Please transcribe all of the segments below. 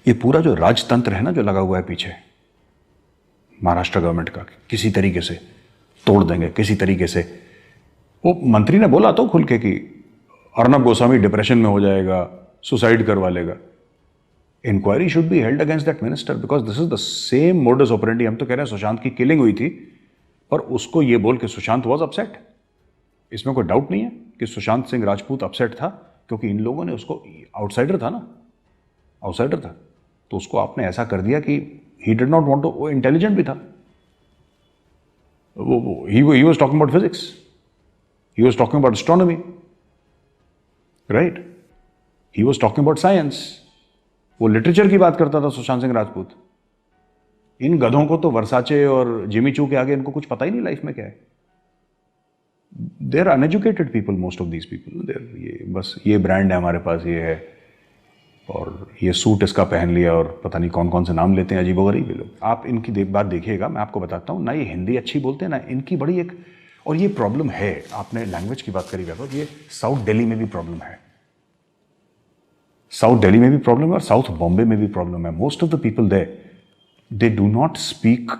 ये पूरा जो राजतंत्र है ना जो लगा हुआ है पीछे महाराष्ट्र गवर्नमेंट का, किसी तरीके से तोड़ देंगे, किसी तरीके से। वो मंत्री ने बोला तो खुल के कि अर्नब गोस्वामी डिप्रेशन में हो जाएगा, सुसाइड करवा लेगा। Inquiry should be held against that minister because this is the same modus operandi. हम तो कह रहे हैं सुशांत की किलिंग हुई थी, पर उसको ये बोल के सुशांत वॉज अपसेट। इसमें कोई डाउट नहीं है कि सुशांत सिंह राजपूत अपसेट था, क्योंकि इन लोगों ने उसको, आउटसाइडर था ना, आउटसाइडर था, तो उसको आपने ऐसा कर दिया कि he did not want to. वो इंटेलिजेंट भी था, he was talking about physics, he was talking about astronomy, right? He was talking about science. वो लिटरेचर की बात करता था सुशांत सिंह राजपूत। इन गधों को तो वर्साचे और जिमी चू के आगे इनको कुछ पता ही नहीं लाइफ में क्या है। They are uneducated people, most of these people. ये बस ये ब्रांड है हमारे पास, ये है, और ये सूट इसका पहन लिया, और पता नहीं कौन कौन से नाम लेते हैं अजीबोगरीब ये लोग। आप इनकी बात देखिएगा, मैं आपको बताता हूँ ना, ये हिंदी अच्छी बोलते हैं ना, इनकी बड़ी एक, और ये प्रॉब्लम है। आपने लैंग्वेज की बात करी वैभव, ये साउथ दिल्ली में भी प्रॉब्लम है, साउथ दिल्ली में भी प्रॉब्लम है, और साउथ बॉम्बे में भी प्रॉब्लम है। Most of the people there, they do not speak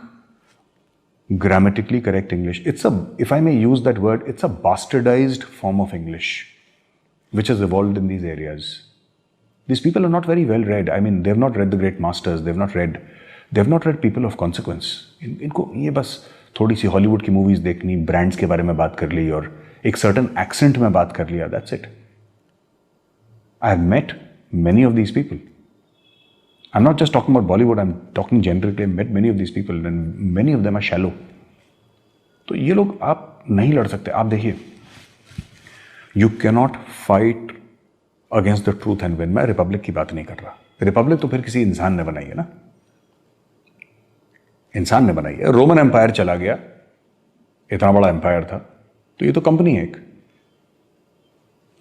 grammatically correct English. It's a, if I may use that word, it's a bastardized form of English which has evolved in these areas. These people are not very well read. I mean, they've not read the great masters. They've not read people of consequence. इनको ये बस थोड़ी सी Hollywood की movies देखनी, brands के बारे में बात कर ली, और एक सर्टन एक्सेंट में बात कर लिया, that's it. I have met many of these people. I'm not just talking about Bollywood, I'm talking generally. I've met many of these people and many of them are shallow. तो ये लोग आप नहीं लड़ सकते। आप देखिए, you cannot fight against the truth and win। मैं रिपब्लिक की बात नहीं कर रहा। रिपब्लिक तो फिर किसी इंसान ने बनाई है ना, इंसान ने बनाई है। रोमन एम्पायर चला गया, इतना बड़ा एम्पायर था, तो ये तो कंपनी है एक,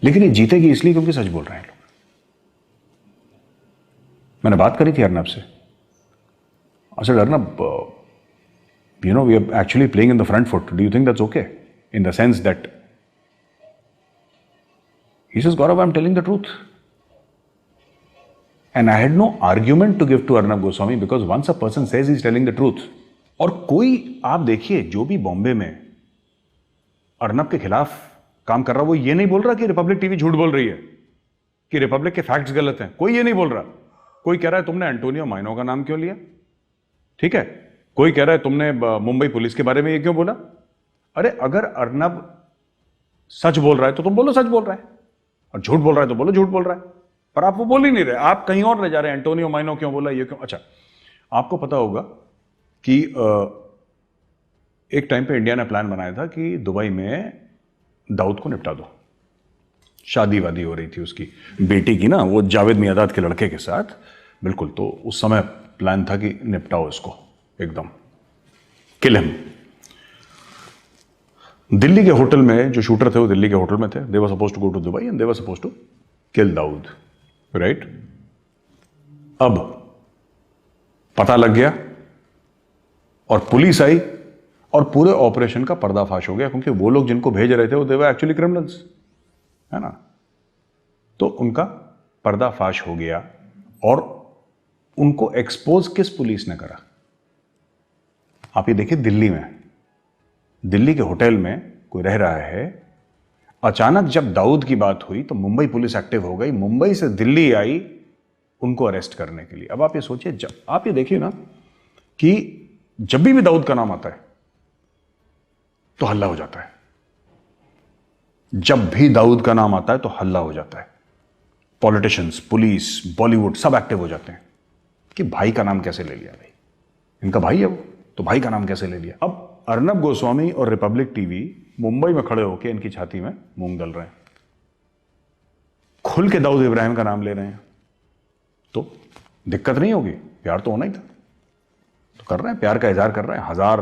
लेकिन ये जीतेगी इसलिए क्योंकि सच बोल रहे हैं लोग। मैंने बात करी थी अर्नब से, अच्छा Arnab, you know, we are actually playing in the front foot. Do you think that's okay? In the sense that he says, Gaurav, I'm telling the truth. And I had no argument to give to Arnab Goswami because once a person says he's telling the truth, और कोई आप देखिए जो भी बॉम्बे में अर्नब के खिलाफ काम कर रहा, वो ये नहीं बोल रहा कि रिपब्लिक टीवी झूठ बोल रही है, कि रिपब्लिक के फैक्ट्स गलत हैं। कोई ये नहीं बोल रहा। कोई कह रहा है तुमने एंटोनियो माइनो का नाम क्यों लिया, ठीक है। कोई कह रहा है तुमने मुंबई पुलिस के बारे में ये क्यों बोला। अरे अगर अर्नब सच बोल रहा है तो तुम बोलो सच बोल रहा है, और झूठ बोल रहा है तो बोलो झूठ बोल रहा है, पर आप वो बोल ही नहीं रहे, आप कहीं और ले जा रहे हैं। एंटोनियो माइनो क्यों बोला, ये क्यों। अच्छा, आपको पता होगा कि एक टाइम पे इंडिया ने प्लान बनाया था कि दुबई में दाऊद को निपटा दो। शादी वादी हो रही थी उसकी बेटी की ना, वो जावेद मियादाद के लड़के के साथ, बिल्कुल। तो उस समय प्लान था कि निपटाओ इसको एकदम, किल हिम। दिल्ली के होटल में जो शूटर थे वो दिल्ली के होटल में थे। They were supposed to go to Dubai and they were supposed to kill Dawood, right. अब पता लग गया और पुलिस आई और पूरे ऑपरेशन का पर्दाफाश हो गया, क्योंकि वो लोग जिनको भेज रहे थे वो दे वर एक्चुअली क्रिमिनल्स, है ना। तो उनका पर्दाफाश हो गया, और उनको एक्सपोज किस पुलिस ने करा। आप ये देखिए, दिल्ली में, दिल्ली के होटल में कोई रह रहा है, अचानक जब दाऊद की बात हुई तो मुंबई पुलिस एक्टिव हो गई, मुंबई से दिल्ली आई उनको अरेस्ट करने के लिए। अब आप ये सोचिए, जब आप ये देखिए ना कि जब भी दाऊद का नाम आता है तो हल्ला हो जाता है, जब भी दाऊद का नाम आता है तो हल्ला हो जाता है। पॉलिटिशियंस, पुलिस, बॉलीवुड सब एक्टिव हो जाते हैं कि भाई का नाम कैसे ले लिया, भाई इनका भाई है वो, तो भाई का नाम कैसे ले लिया। अब अर्नब गोस्वामी और रिपब्लिक टीवी मुंबई में खड़े होकर इनकी छाती में मूंग दल रहे हैं, खुल के दाऊद इब्राहिम का नाम ले रहे हैं, तो दिक्कत नहीं होगी। प्यार तो होना ही था, तो कर रहे हैं, प्यार का इजहार कर रहे हैं। 1000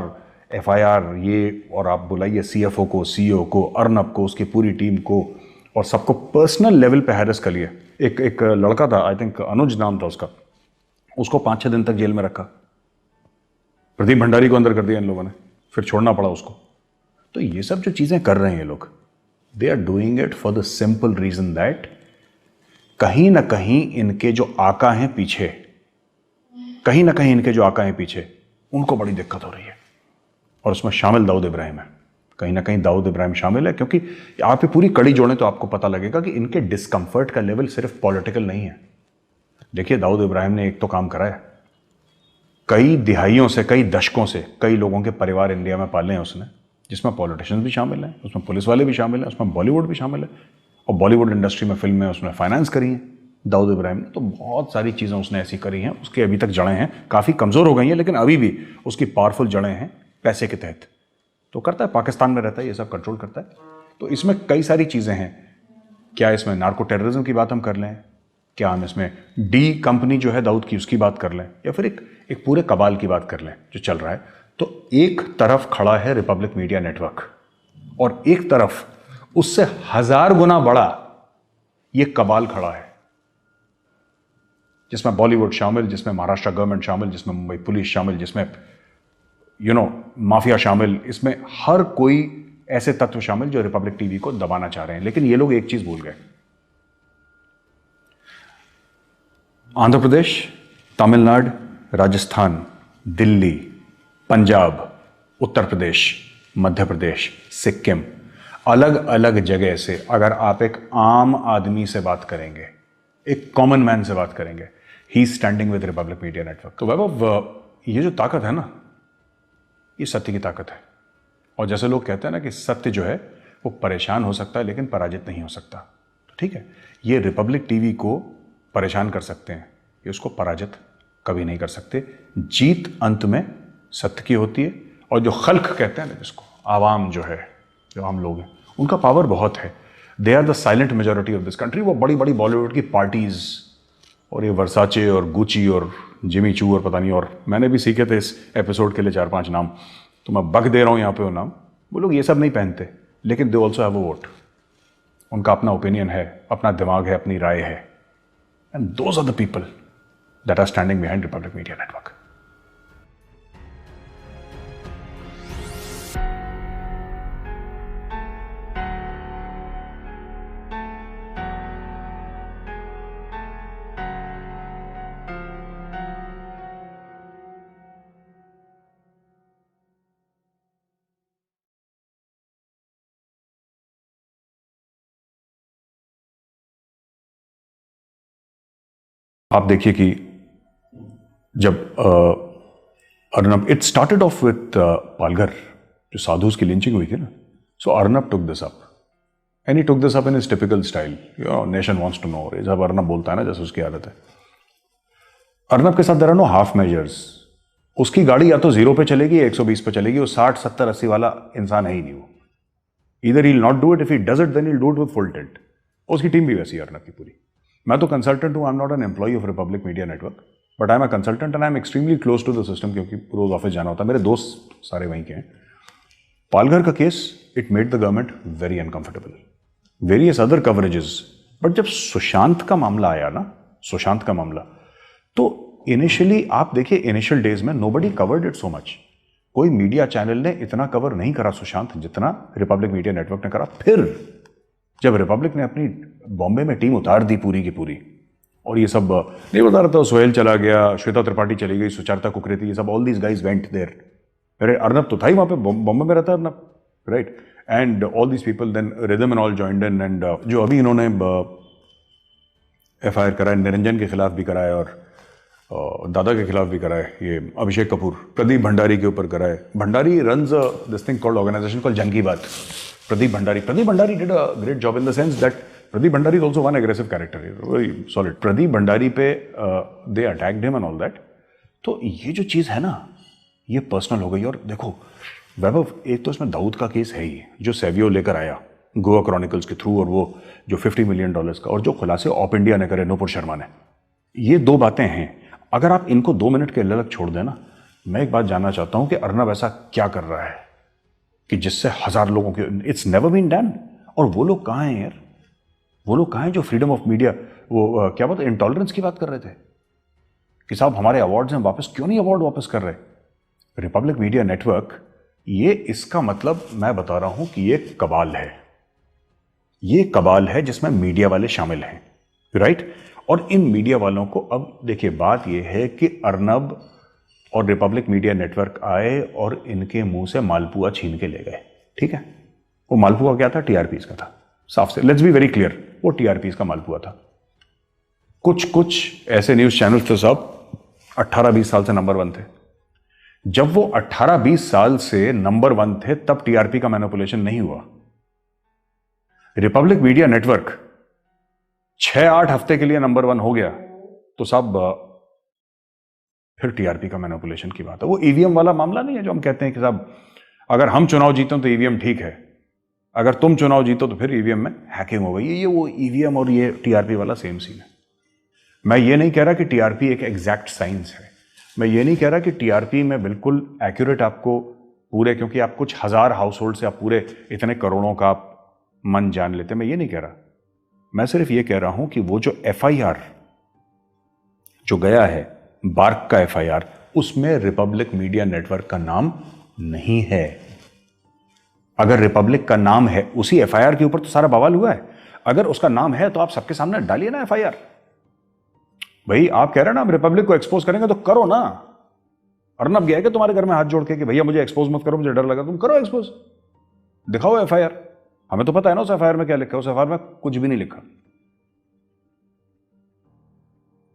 FIR ये, और आप बुलाइए CFO को, CEO को, अर्नब को, उसकी पूरी टीम को, और सबको पर्सनल लेवल पे हैरेस कर लिया। एक लड़का था, आई थिंक अनुज नाम था उसका, उसको 5-6 दिन तक जेल में रखा। प्रदीप भंडारी को अंदर कर दिया इन लोगों ने, फिर छोड़ना पड़ा उसको। तो ये सब जो चीजें कर रहे हैं ये लोग, they are doing it for the simple reason that कहीं ना कहीं इनके जो आका हैं पीछे, कहीं ना कहीं इनके जो आका हैं पीछे, उनको बड़ी दिक्कत हो रही है, और उसमें शामिल दाऊद इब्राहिम है। कहीं ना कहीं दाऊद इब्राहिम शामिल है, क्योंकि आप ये पूरी कड़ी जोड़ें तो आपको पता लगेगा कि इनके डिस्कम्फर्ट का लेवल सिर्फ पॉलिटिकल नहीं है। देखिए, दाऊद इब्राहिम ने एक तो काम करा है, कई दिहाइयों से, कई दशकों से कई लोगों के परिवार इंडिया में पाले हैं उसने, जिसमें पॉलिटिशियंस भी शामिल हैं, उसमें पुलिस वाले भी शामिल हैं, उसमें बॉलीवुड भी शामिल है, और बॉलीवुड इंडस्ट्री में फिल्म में उसने फाइनेंस करी है दाऊद इब्राहिम ने। तो बहुत सारी चीज़ें उसने ऐसी करी हैं, उसकी अभी तक जड़ें हैं, काफ़ी कमज़ोर हो गई हैं, लेकिन अभी भी उसकी पावरफुल जड़ें हैं पैसे के तहत। तो करता है, पाकिस्तान में रहता है, ये सब कंट्रोल करता है। तो इसमें कई सारी चीज़ें हैं। क्या इसमें नार्को टेररिज्म की बात हम कर लें, क्या हम इसमें डी कंपनी जो है दाऊद की उसकी बात कर लें, या फिर एक पूरे कबाल की बात कर लें जो चल रहा है। तो एक तरफ खड़ा है रिपब्लिक मीडिया नेटवर्क, और एक तरफ उससे 1000 गुना बड़ा ये कबाल खड़ा है, जिसमें बॉलीवुड शामिल, जिसमें महाराष्ट्र गवर्नमेंट शामिल, जिसमें मुंबई पुलिस शामिल, जिसमें माफिया शामिल, इसमें हर कोई ऐसे तत्व शामिल जो रिपब्लिक टीवी को दबाना चाह रहे हैं। लेकिन ये लोग एक चीज भूल गए, आंध्र प्रदेश, तमिलनाडु, राजस्थान, दिल्ली, पंजाब, उत्तर प्रदेश, मध्य प्रदेश, सिक्किम, अलग अलग जगह से अगर आप एक आम आदमी से बात करेंगे, एक कॉमन मैन से बात करेंगे, he standing with Republic media network. तो वैभव, ये जो ताकत है ना, ये सत्य की ताकत है। और जैसे लोग कहते हैं ना कि सत्य जो है वो परेशान हो सकता है लेकिन पराजित नहीं हो सकता, तो ठीक है, ये रिपब्लिक टीवी को परेशान कर सकते हैं, ये उसको पराजित कभी नहीं कर सकते। जीत अंत में सत्य की होती है। और जो खल्क कहते हैं ना, जिसको आवाम जो है, जो आम लोग हैं, उनका पावर बहुत है। They are the silent majority of this country. वो बड़ी बड़ी बॉलीवुड की पार्टीज और ये वर्साचे और गुची और जिमी चू और पता नहीं, और मैंने भी सीखे थे इस एपिसोड के लिए 4-5 नाम, तो मैं बक दे रहा हूँ यहाँ पे वो नाम। वो लोग ये सब नहीं पहनते, लेकिन they also have a vote. उनका अपना ओपिनियन है, अपना दिमाग है, अपनी राय है, and those are the people that are standing behind Republic media network. आप देखिए कि जब Arnab, it started off with Palghar, जो साधुस की लिंचिंग हुई थी ना, so Arnab took this up and he took this up in his typical style, nation wants to know. जब अर्नब बोलता है ना, जैसे उसकी आदत है, अर्नब के साथ there are no half measures. उसकी गाड़ी या तो 0 पे चलेगी, 120 पे चलेगी, वो 60, 70, 80 वाला इंसान है ही नहीं वो। Either he not do it, if he does it then he do it with full tilt. उसकी टीम भी वैसी है अर्नब की पूरी। मैं तो कंसल्टेंट हूँ, I am not an employ of Republic media Network, but I am a consultant and I am extremely close to the system, क्योंकि रोज ऑफिस जाना होता है, मेरे दोस्त सारे वहीं के हैं। पालघर का case, it made the government very uncomfortable, various other coverages. But जब सुशांत का मामला आया ना, सुशांत का मामला, तो इनिशियली आप देखिए, इनिशियल डेज में nobody covered it so much. कोई मीडिया चैनल ने इतना कवर नहीं करा सुशांत जितना रिपब्लिक मीडिया नेटवर्क ने करा। फिर जब रिपब्लिक ने अपनी बॉम्बे में टीम उतार दी पूरी की पूरी, और ये सब नहीं बता रहा था, सोहेल चला गया, श्वेता त्रिपाठी चली गई, सुचारता कुकरेती, ये सब, all these guys went there. अरे अर्नब तो था ही वहाँ पे, बॉम्बे में रहता है Arnab, right, and all these people, then rhythm and all joined in, and जो अभी इन्होंने FIR कराए, निरंजन के खिलाफ भी कराए और दादा के खिलाफ भी कराए, ये अभिषेक कपूर, प्रदीप भंडारी के ऊपर कराए। Bhandari runs this thing called organisation called Jung Ki Baat. Pradeep Bhandari did a great job in the sense that Pradeep Bhandari is also one aggressive character, very solid. Pradeep Bhandari पे they attacked him and all that. तो ये जो चीज़ है ना, ये पर्सनल हो गई। और देखो वैभव, एक तो इसमें दाऊद का केस है ही, जो सेवियो लेकर आया गोवा क्रॉनिकल्स के थ्रू, और वो जो $50 मिलियन का, और जो खुलासे ऑप इंडिया ने करे नूपुर शर्मा ने, ये 2 बातें हैं। अगर आप इनको 2 मिनट के अलग छोड़ देना, मैं एक बात जानना चाहता हूं कि अर्नब ऐसा क्या कर रहा है कि जिससे 1000 लोगों के, इट्स नेवर बीन डन। और वो लोग कहाँ हैं यार, वो लोग कहाँ हैं जो फ्रीडम ऑफ मीडिया, वो क्या बात, इंटॉलरेंस की बात कर रहे थे कि साहब हमारे अवार्ड्स हैं, वापस क्यों नहीं अवार्ड वापस कर रहे। रिपब्लिक मीडिया नेटवर्क, ये इसका मतलब मैं बता रहा हूं कि ये कबाल है, ये कबाल है जिसमें मीडिया वाले शामिल हैं, राइट। और इन मीडिया वालों को, अब देखिए बात यह है कि अर्नब और रिपब्लिक मीडिया नेटवर्क आए और इनके मुंह से मालपुआ छीन के ले गए, ठीक है। वो मालपुआ क्या था? टीआरपीस का था, साफ से, लेट्स बी वेरी क्लियर, वो टीआरपीस का मालपुआ था। कुछ ऐसे न्यूज चैनल्स थे साहब 18-20 साल से नंबर 1 थे। जब वो 18-20 साल से नंबर 1 थे तब टीआरपी का मैनिपुलेशन नहीं हुआ। रिपब्लिक मीडिया नेटवर्क 6-8 हफ्ते के लिए नंबर 1 हो गया तो साहब फिर टीआरपी का मैनिपुलेशन की बात है। वो ईवीएम वाला मामला नहीं है जो हम कहते हैं कि साहब अगर हम चुनाव जीते तो ईवीएम ठीक है, अगर तुम चुनाव जीतो तो फिर ईवीएम में हैकिंग हो गई। ये वो ईवीएम और ये टीआरपी वाला सेम सीन है। मैं ये नहीं कह रहा कि टीआरपी एक एग्जैक्ट साइंस है, मैं ये नहीं कह रहा कि टीआरपी में बिल्कुल एक्यूरेट आपको पूरे, क्योंकि आप कुछ हजार हाउस होल्ड से आप पूरे इतने करोड़ों का आप मन जान लेते, मैं ये नहीं कह रहा। मैं सिर्फ ये कह रहा हूं कि वो जो एफआईआर जो गया है, बार्क का एफआईआर, उसमें रिपब्लिक मीडिया नेटवर्क का नाम नहीं है। अगर रिपब्लिक का नाम है उसी एफआईआर के ऊपर तो सारा बवाल हुआ है। अगर उसका नाम है तो आप सबके सामने डालिए ना एफआईआर। भाई आप कह रहे हैं ना हम रिपब्लिक को एक्सपोज करेंगे तो करो ना। अर्नब गया कि तुम्हारे घर में हाथ जोड़ के कि भैया मुझे एक्सपोज मत करो, मुझे डर लगा, तुम करो एक्सपोज, दिखाओ एफआईआर। हमें तो पता है ना उस एफआईआर में क्या लिखा है। उस एफआईआर में कुछ भी नहीं लिखा।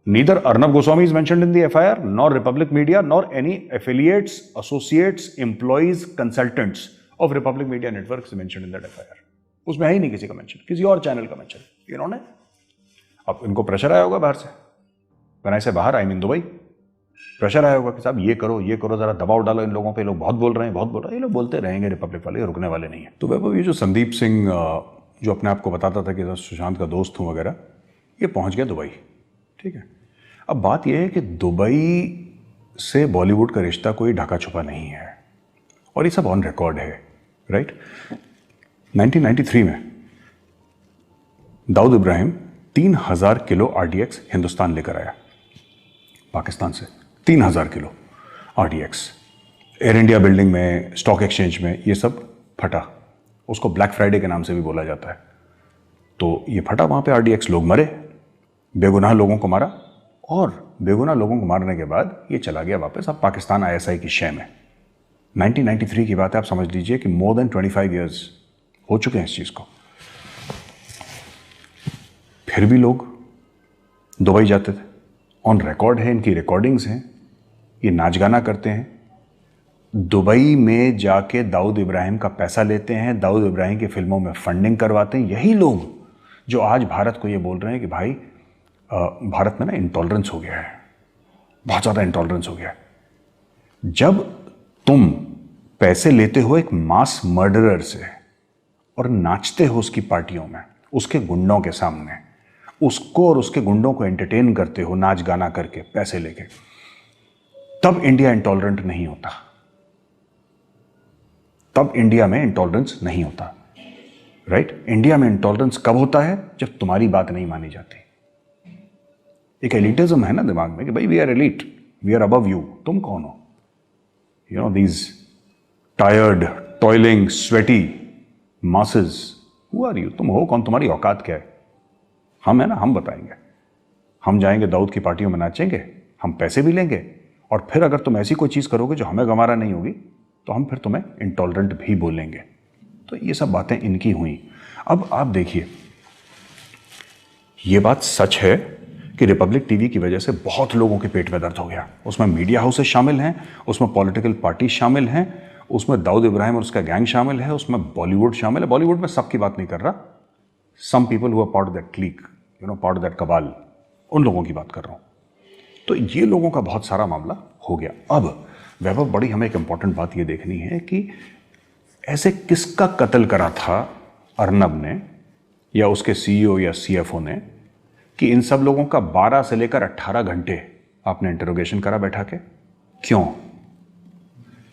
Neither Arnab Goswami is mentioned in the FIR, nor Republic media, nor any affiliates, associates, employees, consultants of Republic media network is mentioned in that FIR. उसमें है ही नहीं किसी का मेंशन, किसी और चैनल का मेंशन इन्होंने। अब इनको प्रेशर आया होगा बाहर से, बनाए से बाहर, आई मीन दुबई, प्रेशर आया होगा कि साहब ये करो, जरा दबाव डालो इन लोगों पे, लोग बहुत बोल रहे हैं, बहुत बोल रहे हैं। ये लोग बोलते रहेंगे, रिपब्लिक वाले रुकने वाले नहीं है। तो वैभव, ये जो संदीप सिंह जो अपने आप को बताता था कि सुशांत का दोस्त हूँ वगैरह, ये पहुंच गया दुबई, ठीक है। अब बात यह है कि दुबई से बॉलीवुड का रिश्ता कोई ढका छुपा नहीं है और ये सब ऑन रिकॉर्ड है, राइट। 1993 में दाऊद इब्राहिम 3000 किलो आरडीएक्स हिंदुस्तान लेकर आया पाकिस्तान से। 3000 kilo RDX air India building में, स्टॉक एक्सचेंज में, ये सब फटा। उसको ब्लैक फ्राइडे के नाम से भी बोला जाता है। तो ये फटा वहाँ पे आरडीएक्स, लोग मरे, बेगुनाह लोगों को मारा, और बेगुनाह लोगों को मारने के बाद ये चला गया वापस अब पाकिस्तान आईएसआई की शय में। 1993 की बात है, आप समझ लीजिए कि मोर देन 25 ईयर्स हो चुके हैं इस चीज़ को। फिर भी लोग दुबई जाते थे, ऑन रिकॉर्ड है, इनकी रिकॉर्डिंग्स हैं, ये नाच गाना करते हैं, दुबई में जाके दाऊद इब्राहिम का पैसा लेते हैं, दाऊद इब्राहिम की फिल्मों में फंडिंग करवाते हैं। यही लोग जो आज भारत को ये बोल रहे हैं कि भाई भारत में ना इंटॉलरेंस हो गया है, बहुत ज़्यादा इंटॉलरेंस हो गया है। जब तुम पैसे लेते हो एक मास मर्डरर से और नाचते हो उसकी पार्टियों में, उसके गुंडों के सामने, उसको और उसके गुंडों को एंटरटेन करते हो नाच गाना करके, पैसे लेके, तब इंडिया इंटॉलरेंट नहीं होता। तब इंडिया में इंटॉलरेंस नहीं होता, राइट। इंडिया में इंटॉलरेंस कब होता है? जब तुम्हारी बात नहीं मानी जाती। एक एलिटिज्म है ना दिमाग में कि भाई we are elite, we are above you, तुम कौन हो? You know these tired, toiling, sweaty masses, who are you? तुम हो कौन? तुम्हारी औकात क्या है? हम है ना, हम बताएंगे। हम जाएंगे दाऊद की पार्टियों में नाचेंगे, हम पैसे भी लेंगे, और फिर अगर तुम ऐसी कोई चीज़ करोगे जो हमें गंवारा नहीं होगी तो हम फिर तुम्हें इंटॉलरेंट भी बोलेंगे। तो ये सब बातें इनकी हुई। अब आप देखिए, ये बात सच है कि रिपब्लिक टीवी की वजह से बहुत लोगों के पेट में दर्द हो गया। उसमें मीडिया हाउसेस शामिल हैं, उसमें पॉलिटिकल पार्टी शामिल हैं, उसमें दाऊद इब्राहिम और उसका गैंग शामिल है, उसमें बॉलीवुड शामिल है। बॉलीवुड में सबकी बात नहीं कर रहा, some people who are part of that clique, you know, part of that cabal, उन लोगों की बात कर रहा हूं। तो ये लोगों का बहुत सारा मामला हो गया। अब वैभव, बड़ी हमें एक इंपॉर्टेंट बात ये देखनी है कि ऐसे किसका कत्ल करा था अर्नब ने या उसके सीईओ या सीएफओ ने कि इन सब लोगों का 12 से लेकर 18 घंटे आपने इंटरोगेशन करा बैठा के? क्यों?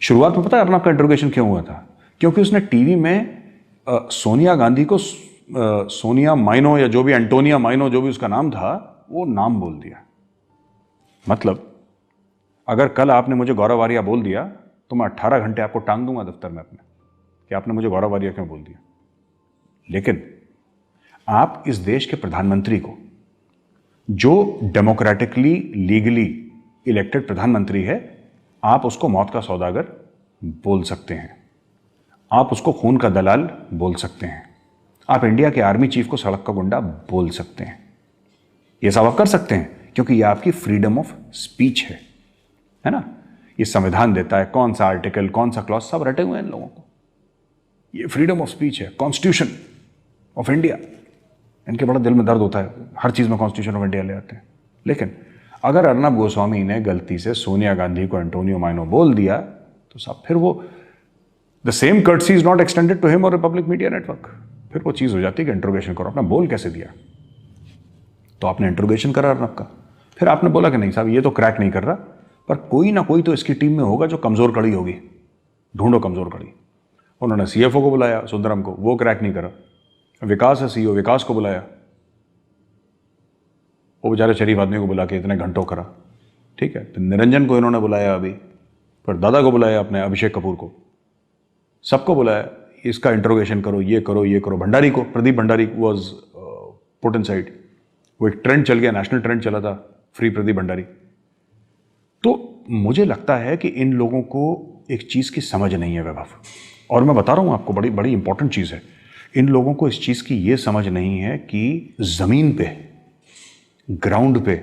शुरुआत में पता है अर्नब का इंटरोगेशन क्यों हुआ था? क्योंकि उसने टीवी में सोनिया गांधी को सोनिया माइनो या जो भी, एंटोनिया माइनो जो भी उसका नाम था, वो नाम बोल दिया। मतलब अगर कल आपने मुझे गौरव वारिया बोल दिया तो मैं 18 घंटे आपको टांग दूंगा दफ्तर में अपने कि आपने मुझे गौरव वारिया क्यों बोल दिया। लेकिन आप इस देश के प्रधानमंत्री को जो डेमोक्रेटिकली लीगली इलेक्टेड प्रधानमंत्री है, आप उसको मौत का सौदागर बोल सकते हैं, आप उसको खून का दलाल बोल सकते हैं, आप इंडिया के आर्मी चीफ को सड़क का गुंडा बोल सकते हैं। ये सब आप कर सकते हैं क्योंकि ये आपकी फ्रीडम ऑफ स्पीच है ना। ये संविधान देता है, कौन सा आर्टिकल, कौन सा क्लॉज, सब रटे हुए हैं इन लोगों को। ये फ्रीडम ऑफ स्पीच है, कॉन्स्टिट्यूशन ऑफ इंडिया। इनके बड़ा दिल में दर्द होता है, हर चीज में कॉन्स्टिट्यूशन ऑफ इंडिया ले आते हैं। लेकिन अगर अर्नब गोस्वामी ने गलती से सोनिया गांधी को एंटोनियो माइनो बोल दिया तो सब फिर वो the same courtesy is not extended to him और रिपब्लिक मीडिया नेटवर्क। फिर वो चीज हो जाती है कि इंट्रोगेशन करो, आपने बोल कैसे दिया? तो आपने इंट्रोगेशन करा अर्नब का, फिर आपने बोला कि नहीं साहब ये तो क्रैक नहीं कर रहा, पर कोई ना कोई तो इसकी टीम में होगा जो कमजोर कड़ी होगी, ढूंढो कमजोर कड़ी। उन्होंने सीएफओ को बुलाया सुंदरम को, वो क्रैक नहीं करा। विकास है सीईओ, विकास को बुलाया, वो बेचारे शरीफ आदमी को बुला के इतने घंटों करा, ठीक है। तो निरंजन को इन्होंने बुलाया अभी, फिर दादा को बुलाया अपने अभिषेक कपूर को, सबको बुलाया, इसका इंट्रोगेशन करो, ये करो, ये करो। भंडारी को, Pradeep Bhandari was put in side, वो एक ट्रेंड चल गया, नेशनल ट्रेंड चला था, फ्री प्रदीप भंडारी। तो मुझे लगता है कि इन लोगों को एक चीज की समझ नहीं है वैभव, और मैं बता रहा हूं आपको, बड़ी बड़ी इंपॉर्टेंट चीज है। इन लोगों को इस चीज की ये समझ नहीं है कि जमीन पे, ग्राउंड पे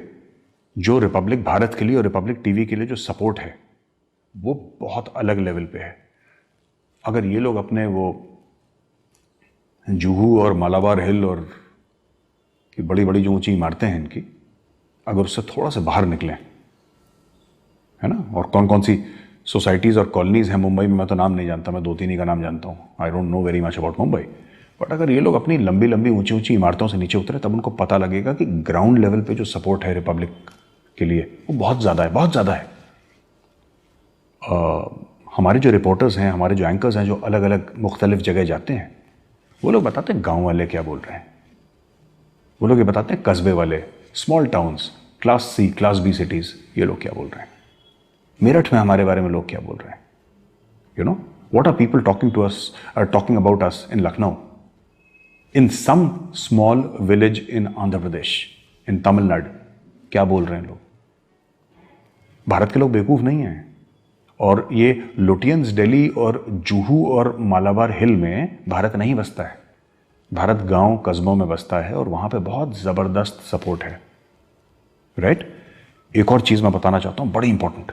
जो रिपब्लिक भारत के लिए और रिपब्लिक टीवी के लिए जो सपोर्ट है वो बहुत अलग लेवल पे है। अगर ये लोग अपने वो जुहू और मालाबार हिल और की बड़ी बड़ी जो ऊंची इमारतें हैं इनकी, अगर उससे थोड़ा सा बाहर निकलें, है ना, और कौन कौन सी सोसाइटीज और कॉलोनीज हैं मुंबई में, मैं तो नाम नहीं जानता, मैं 2-3 ही का नाम जानता हूँ, I don't know very much about Mumbai. But अगर ये लोग अपनी लंबी लंबी ऊंची ऊंची इमारतों से नीचे उतरे तब उनको पता लगेगा कि ग्राउंड लेवल पे जो सपोर्ट है रिपब्लिक के लिए वो बहुत ज़्यादा है, बहुत ज़्यादा है। हमारे जो रिपोर्टर्स हैं, हमारे जो एंकर्स हैं, जो अलग अलग मुख्तलिफ जगह जाते हैं, वो लोग बताते हैं गाँव वाले क्या बोल रहे हैं, वो लोग ये बताते हैं कस्बे वाले, small towns, class C class B cities, ये लोग क्या बोल रहे हैं। मेरठ में हमारे बारे में लोग क्या बोल रहे हैं, you know, what are people talking to us, are talking about us in Lucknow, in some small village in Andhra Pradesh, in Tamil Nadu, क्या बोल रहे हैं लोग। भारत के लोग बेवकूफ़ नहीं हैं, और ये लुटियंस दिल्ली और जुहू और मालाबार हिल में भारत नहीं बसता है, भारत गांव कस्बों में बसता है, और वहां पे बहुत ज़बरदस्त सपोर्ट है, राइट। एक और चीज़ मैं बताना चाहता हूँ, बड़ी इंपॉर्टेंट,